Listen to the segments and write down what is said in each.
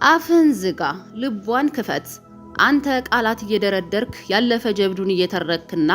አፍህን ዝጋ፣ ልቧን ክፈት። አንተ ቃላት እየደረደርክ ያለፈ ጀብዱን እየተረክና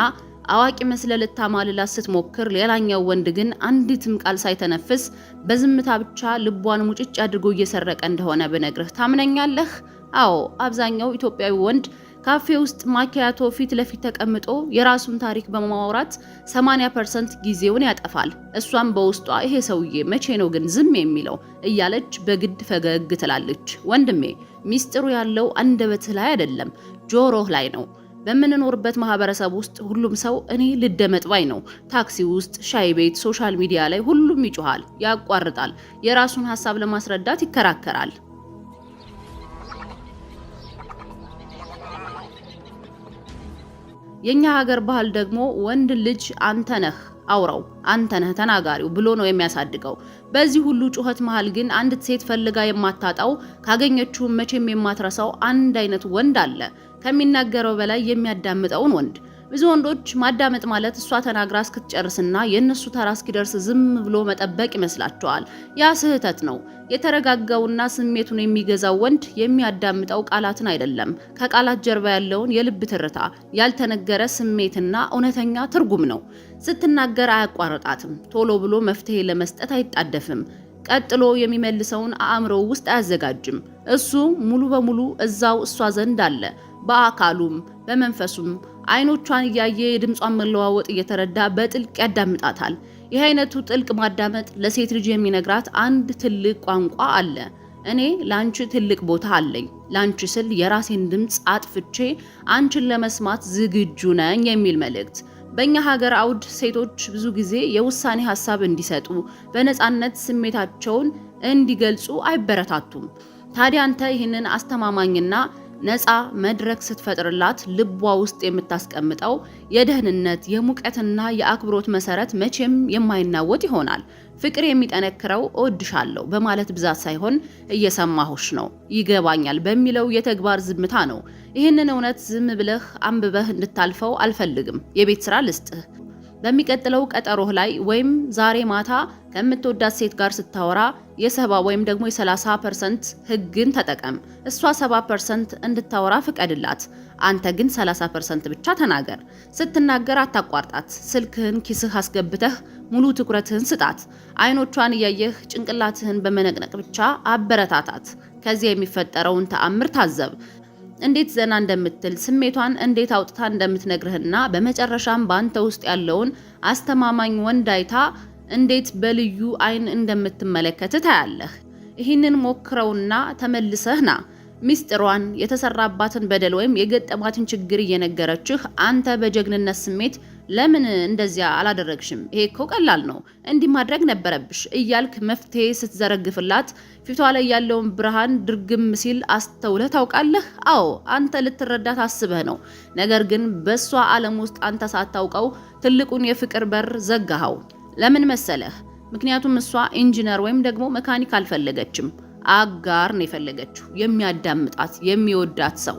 አዋቂ መስለ ልታማልላት ስትሞክር፣ ሌላኛው ወንድ ግን አንዲትም ቃል ሳይተነፍስ በዝምታ ብቻ ልቧን ሙጭጭ አድርጎ እየሰረቀ እንደሆነ ብነግርህ ታምነኛለህ? አዎ፣ አብዛኛው ኢትዮጵያዊ ወንድ ካፌ ውስጥ ማኪያቶ ፊት ለፊት ተቀምጦ የራሱን ታሪክ በማውራት 80% ጊዜውን ያጠፋል። እሷም በውስጧ ይሄ ሰውዬ መቼ ነው ግን ዝም የሚለው እያለች በግድ ፈገግ ትላለች። ወንድሜ፣ ሚስጥሩ ያለው አንደበትህ ላይ አይደለም፣ ጆሮህ ላይ ነው። በምንኖርበት ማህበረሰብ ውስጥ ሁሉም ሰው እኔ ልደመጥ ባይ ነው። ታክሲ ውስጥ፣ ሻይ ቤት፣ ሶሻል ሚዲያ ላይ ሁሉም ይጮሃል፣ ያቋርጣል፣ የራሱን ሀሳብ ለማስረዳት ይከራከራል። የኛ ሀገር ባህል ደግሞ ወንድ ልጅ አንተ ነህ አውራው፣ አንተ ነህ ተናጋሪው ብሎ ነው የሚያሳድገው። በዚህ ሁሉ ጩኸት መሃል ግን አንዲት ሴት ፈልጋ የማታጣው ካገኘችው መቼም የማትረሳው አንድ አይነት ወንድ አለ፣ ከሚናገረው በላይ የሚያዳምጠውን ወንድ። ብዙ ወንዶች ማዳመጥ ማለት እሷ ተናግራ እስክትጨርስና የነሱ ተራ እስኪደርስ ዝም ብሎ መጠበቅ ይመስላቸዋል። ያ ስህተት ነው። የተረጋጋውና ስሜቱን የሚገዛው ወንድ የሚያዳምጠው ቃላትን አይደለም፣ ከቃላት ጀርባ ያለውን የልብ ትርታ፣ ያልተነገረ ስሜትና እውነተኛ ትርጉም ነው። ስትናገር አያቋርጣትም። ቶሎ ብሎ መፍትሄ ለመስጠት አይጣደፍም። ቀጥሎ የሚመልሰውን አእምሮው ውስጥ አያዘጋጅም። እሱ ሙሉ በሙሉ እዛው እሷ ዘንድ አለ፣ በአካሉም በመንፈሱም። አይኖቿን እያየ የድምጿን መለዋወጥ እየተረዳ በጥልቅ ያዳምጣታል። ይህ አይነቱ ጥልቅ ማዳመጥ ለሴት ልጅ የሚነግራት አንድ ትልቅ ቋንቋ አለ። እኔ ላንቺ ትልቅ ቦታ አለኝ፣ ላንቺ ስል የራሴን ድምጽ አጥፍቼ አንቺን ለመስማት ዝግጁ ነኝ የሚል መልእክት። በእኛ ሀገር አውድ ሴቶች ብዙ ጊዜ የውሳኔ ሀሳብ እንዲሰጡ፣ በነፃነት ስሜታቸውን እንዲገልጹ አይበረታቱም። ታዲያ አንተ ይህንን አስተማማኝና ነፃ መድረክ ስትፈጥርላት ልቧ ውስጥ የምታስቀምጠው የደህንነት የሙቀትና የአክብሮት መሰረት መቼም የማይናወጥ ይሆናል። ፍቅር የሚጠነክረው እወድሻለሁ በማለት ብዛት ሳይሆን እየሰማሁሽ ነው፣ ይገባኛል በሚለው የተግባር ዝምታ ነው። ይህንን እውነት ዝም ብለህ አንብበህ እንድታልፈው አልፈልግም። የቤት ስራ ልስጥህ። በሚቀጥለው ቀጠሮህ ላይ ወይም ዛሬ ማታ ከምትወዳት ሴት ጋር ስታወራ የ70 ወይም ደግሞ የ30% ህግን ተጠቀም። እሷ 70% እንድታወራ ፍቀድላት፣ አንተ ግን 30% ብቻ ተናገር። ስትናገር አታቋርጣት። ስልክህን ኪስህ አስገብተህ ሙሉ ትኩረትህን ስጣት። አይኖቿን እያየህ ጭንቅላትህን በመነቅነቅ ብቻ አበረታታት። ከዚያ የሚፈጠረውን ተአምር ታዘብ። እንዴት ዘና እንደምትል፣ ስሜቷን እንዴት አውጥታ እንደምትነግርህና በመጨረሻም ባንተ ውስጥ ያለውን አስተማማኝ ወንድ አይታ እንዴት በልዩ አይን እንደምትመለከት ታያለህ። ይህንን ሞክረውና ተመልሰህ ና። ሚስጥሯን፣ የተሰራባትን በደል ወይም የገጠማትን ችግር እየነገረችህ አንተ በጀግንነት ስሜት ለምን እንደዚያ አላደረግሽም? ይሄ እኮ ቀላል ነው፣ እንዲህ ማድረግ ነበረብሽ እያልክ መፍትሄ ስትዘረግፍላት ፊቷ ላይ ያለውን ብርሃን ድርግም ሲል አስተውለህ ታውቃለህ? አዎ፣ አንተ ልትረዳት አስበህ ነው። ነገር ግን በሷ ዓለም ውስጥ አንተ ሳታውቀው ትልቁን የፍቅር በር ዘጋኸው። ለምን መሰለህ? ምክንያቱም እሷ ኢንጂነር ወይም ደግሞ መካኒክ አልፈለገችም፣ አጋር ነው የፈለገችው። የሚያዳምጣት፣ የሚወዳት ሰው፣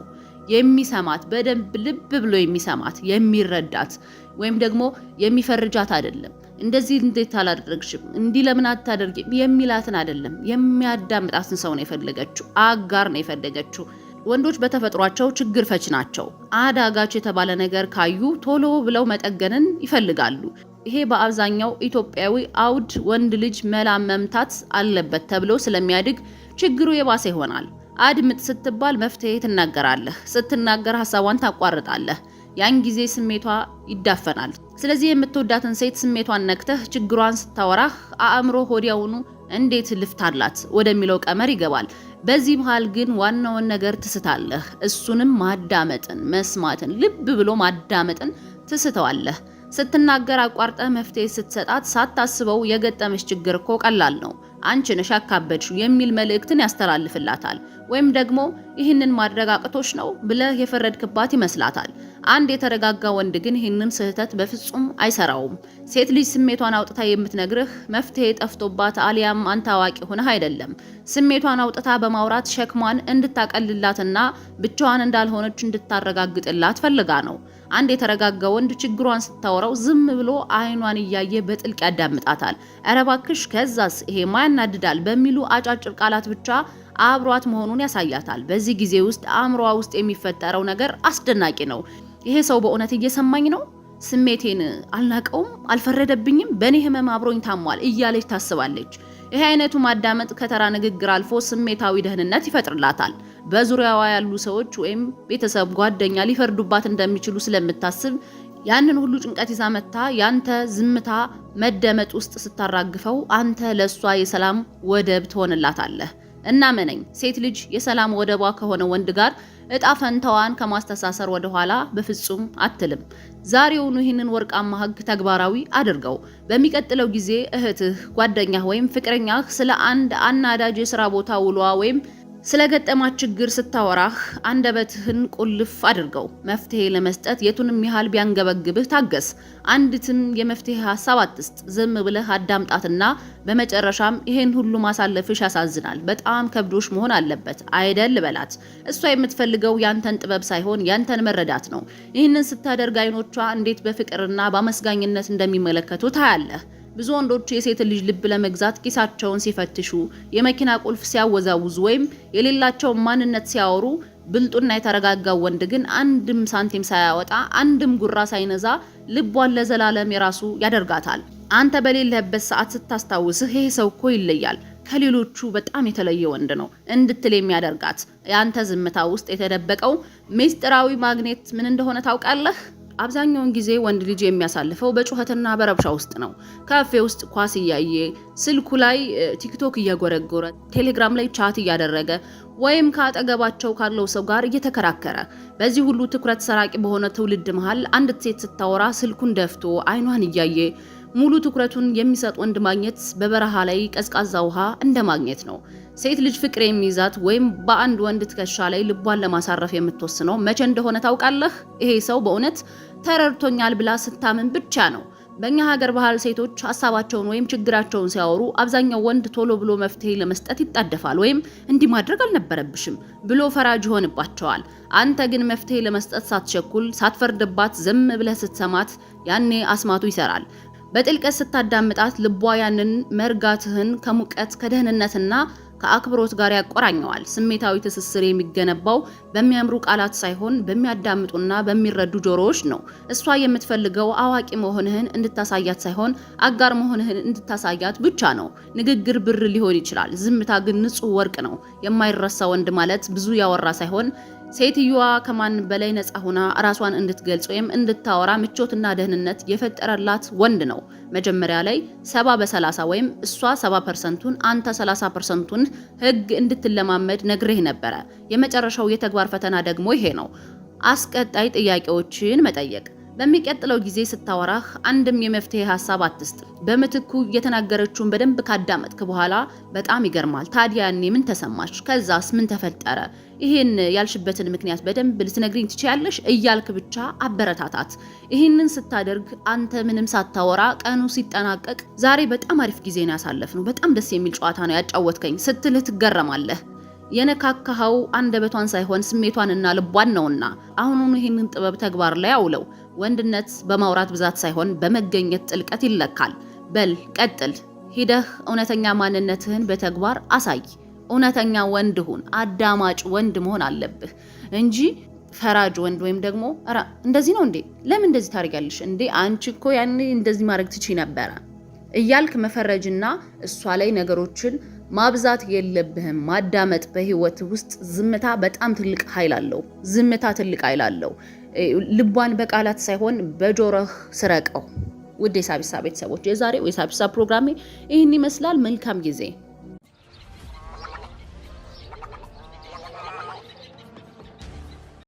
የሚሰማት፣ በደንብ ልብ ብሎ የሚሰማት፣ የሚረዳት ወይም ደግሞ የሚፈርጃት አይደለም። እንደዚህ እንዴት አላደረግሽም፣ እንዲህ ለምን አታደርጊም የሚላትን አይደለም። የሚያዳምጣትን ሰው ነው የፈለገችው፣ አጋር ነው የፈለገችው። ወንዶች በተፈጥሯቸው ችግር ፈች ናቸው። አዳጋች የተባለ ነገር ካዩ ቶሎ ብለው መጠገንን ይፈልጋሉ። ይሄ በአብዛኛው ኢትዮጵያዊ አውድ ወንድ ልጅ መላ መምታት አለበት ተብሎ ስለሚያድግ ችግሩ የባሰ ይሆናል። አድምጥ ስትባል መፍትሄ ትናገራለህ፣ ስትናገር ሐሳቧን ታቋርጣለህ። ያን ጊዜ ስሜቷ ይዳፈናል። ስለዚህ የምትወዳትን ሴት ስሜቷን ነክተህ ችግሯን ስታወራህ አእምሮ ወዲያውኑ እንዴት ልፍታላት ወደሚለው ቀመር ይገባል። በዚህ መሃል ግን ዋናውን ነገር ትስታለህ። እሱንም ማዳመጥን፣ መስማትን፣ ልብ ብሎ ማዳመጥን ትስተዋለህ። ስትናገር አቋርጠህ መፍትሄ ስትሰጣት ሳታስበው የገጠመሽ ችግር እኮ ቀላል ነው፣ አንቺ ነሽ ያካበድሽው የሚል መልእክትን ያስተላልፍላታል። ወይም ደግሞ ይህንን ማድረግ አቅቶሽ ነው ብለህ የፈረድክባት ይመስላታል። አንድ የተረጋጋ ወንድ ግን ይህንን ስህተት በፍጹም አይሰራውም። ሴት ልጅ ስሜቷን አውጥታ የምትነግርህ መፍትሄ ጠፍቶባት አሊያም አንተ አዋቂ ሆነህ አይደለም። ስሜቷን አውጥታ በማውራት ሸክሟን እንድታቀልላትና ብቻዋን እንዳልሆነች እንድታረጋግጥላት ፈልጋ ነው። አንድ የተረጋጋ ወንድ ችግሯን ስታወራው ዝም ብሎ አይኗን እያየ በጥልቅ ያዳምጣታል። ኧረ እባክሽ ከዛስ ይሄ ማያናድዳል በሚሉ አጫጭር ቃላት ብቻ አብሯት መሆኑን ያሳያታል። በዚህ ጊዜ ውስጥ አእምሮዋ ውስጥ የሚፈጠረው ነገር አስደናቂ ነው። ይሄ ሰው በእውነት እየሰማኝ ነው፣ ስሜቴን አልናቀውም፣ አልፈረደብኝም፣ በእኔ ህመም አብሮኝ ታሟል እያለች ታስባለች። ይሄ አይነቱ ማዳመጥ ከተራ ንግግር አልፎ ስሜታዊ ደህንነት ይፈጥርላታል። በዙሪያዋ ያሉ ሰዎች ወይም ቤተሰብ፣ ጓደኛ ሊፈርዱባት እንደሚችሉ ስለምታስብ ያንን ሁሉ ጭንቀት ይዛ መታ ያንተ ዝምታ መደመጥ ውስጥ ስታራግፈው አንተ ለሷ የሰላም ወደብ ትሆንላታለህ። እና መነኝ ሴት ልጅ የሰላም ወደቧ ከሆነ ወንድ ጋር እጣ ፈንታዋን ከማስተሳሰር ወደ ኋላ በፍጹም አትልም። ዛሬውኑ ይህንን ወርቃማ ህግ ተግባራዊ አድርገው። በሚቀጥለው ጊዜ እህትህ፣ ጓደኛህ ወይም ፍቅረኛህ ስለ አንድ አናዳጅ የሥራ ቦታ ውሏ ወይም ስለገጠማት ችግር ስታወራህ አንደበትህን ቁልፍ አድርገው። መፍትሄ ለመስጠት የቱንም ያህል ቢያንገበግብህ ታገስ። አንዲትም የመፍትሄ ሐሳብ አትስጥ። ዝም ብለህ አዳምጣትና በመጨረሻም ይሄን ሁሉ ማሳለፍሽ ያሳዝናል፣ በጣም ከብዶሽ መሆን አለበት አይደል በላት። እሷ የምትፈልገው ያንተን ጥበብ ሳይሆን ያንተን መረዳት ነው። ይህንን ስታደርግ አይኖቿ እንዴት በፍቅርና በአመስጋኝነት እንደሚመለከቱ ታያለህ። ብዙ ወንዶች የሴት ልጅ ልብ ለመግዛት ኪሳቸውን ሲፈትሹ፣ የመኪና ቁልፍ ሲያወዛውዙ ወይም የሌላቸው ማንነት ሲያወሩ፣ ብልጡና የተረጋጋው ወንድ ግን አንድም ሳንቲም ሳያወጣ አንድም ጉራ ሳይነዛ ልቧን ለዘላለም የራሱ ያደርጋታል። አንተ በሌለህበት ሰዓት ስታስታውስህ ይሄ ሰው እኮ ይለያል፣ ከሌሎቹ በጣም የተለየ ወንድ ነው እንድትል የሚያደርጋት ያንተ ዝምታ ውስጥ የተደበቀው ሚስጥራዊ ማግኔት ምን እንደሆነ ታውቃለህ? አብዛኛውን ጊዜ ወንድ ልጅ የሚያሳልፈው በጩኸትና በረብሻ ውስጥ ነው። ካፌ ውስጥ ኳስ እያየ፣ ስልኩ ላይ ቲክቶክ እየጎረጎረ፣ ቴሌግራም ላይ ቻት እያደረገ ወይም ከአጠገባቸው ካለው ሰው ጋር እየተከራከረ። በዚህ ሁሉ ትኩረት ሰራቂ በሆነ ትውልድ መሃል አንዲት ሴት ስታወራ ስልኩን ደፍቶ አይኗን እያየ ሙሉ ትኩረቱን የሚሰጥ ወንድ ማግኘት በበረሃ ላይ ቀዝቃዛ ውሃ እንደ ማግኘት ነው። ሴት ልጅ ፍቅር የሚይዛት ወይም በአንድ ወንድ ትከሻ ላይ ልቧን ለማሳረፍ የምትወስነው መቼ እንደሆነ ታውቃለህ? ይሄ ሰው በእውነት ተረድቶኛል ብላ ስታምን ብቻ ነው። በእኛ ሀገር ባህል ሴቶች ሀሳባቸውን ወይም ችግራቸውን ሲያወሩ አብዛኛው ወንድ ቶሎ ብሎ መፍትሄ ለመስጠት ይጣደፋል ወይም እንዲህ ማድረግ አልነበረብሽም ብሎ ፈራጅ ይሆንባቸዋል። አንተ ግን መፍትሄ ለመስጠት ሳትቸኩል ሳትፈርድባት ዝም ብለህ ስትሰማት ያኔ አስማቱ ይሰራል። በጥልቀት ስታዳምጣት ልቧ ያንን መርጋትህን ከሙቀት ከደህንነትና ከአክብሮት ጋር ያቆራኘዋል። ስሜታዊ ትስስር የሚገነባው በሚያምሩ ቃላት ሳይሆን በሚያዳምጡና በሚረዱ ጆሮዎች ነው። እሷ የምትፈልገው አዋቂ መሆንህን እንድታሳያት ሳይሆን አጋር መሆንህን እንድታሳያት ብቻ ነው። ንግግር ብር ሊሆን ይችላል፣ ዝምታ ግን ንጹህ ወርቅ ነው። የማይረሳ ወንድ ማለት ብዙ ያወራ ሳይሆን ሴትዮዋ ከማን በላይ ነፃ ሆና ራሷን እንድትገልጽ ወይም እንድታወራ ምቾትና ደህንነት የፈጠረላት ወንድ ነው። መጀመሪያ ላይ 70 በ30 ወይም እሷ 70%ቱን አንተ 30%ቱን ህግ እንድትለማመድ ነግሬህ ነበረ። የመጨረሻው የተግባር ፈተና ደግሞ ይሄ ነው። አስቀጣይ ጥያቄዎችን መጠየቅ። በሚቀጥለው ጊዜ ስታወራህ አንድም የመፍትሄ ሐሳብ አትስጥ። በምትኩ የተናገረችውን በደንብ ካዳመጥክ በኋላ በጣም ይገርማል፣ ታዲያ እኔ ምን ተሰማሽ? ከዛስ ምን ተፈጠረ? ይሄን ያልሽበትን ምክንያት በደንብ ልትነግሪኝ ትችያለሽ? እያልክ ብቻ አበረታታት። ይሄንን ስታደርግ አንተ ምንም ሳታወራ ቀኑ ሲጠናቀቅ ዛሬ በጣም አሪፍ ጊዜ ነው ያሳለፍነው፣ በጣም ደስ የሚል ጨዋታ ነው ያጫወትከኝ ስትልህ ትገረማለህ። የነካካኸው አንደበቷን ሳይሆን ስሜቷንና ልቧን ነውና አሁኑኑ ይህንን ጥበብ ተግባር ላይ አውለው። ወንድነት በማውራት ብዛት ሳይሆን በመገኘት ጥልቀት ይለካል። በል ቀጥል፣ ሂደህ እውነተኛ ማንነትህን በተግባር አሳይ። እውነተኛ ወንድ ሁን። አዳማጭ ወንድ መሆን አለብህ እንጂ ፈራጅ ወንድ ወይም ደግሞ አራ እንደዚህ ነው እንዴ? ለምን እንደዚህ ታደርጊያለሽ እንዴ? አንቺ እኮ ያኔ እንደዚህ ማድረግ ትችይ ነበረ እያልክ መፈረጅና እሷ ላይ ነገሮችን ማብዛት የለብህም። ማዳመጥ በህይወት ውስጥ ዝምታ በጣም ትልቅ ኃይል አለው። ዝምታ ትልቅ ኃይል አለው። ልቧን በቃላት ሳይሆን በጆሮህ ስረቀው። ውድ የሳቢሳ ቤተሰቦች የዛሬው የሳቢሳ ፕሮግራሜ ይህን ይመስላል። መልካም ጊዜ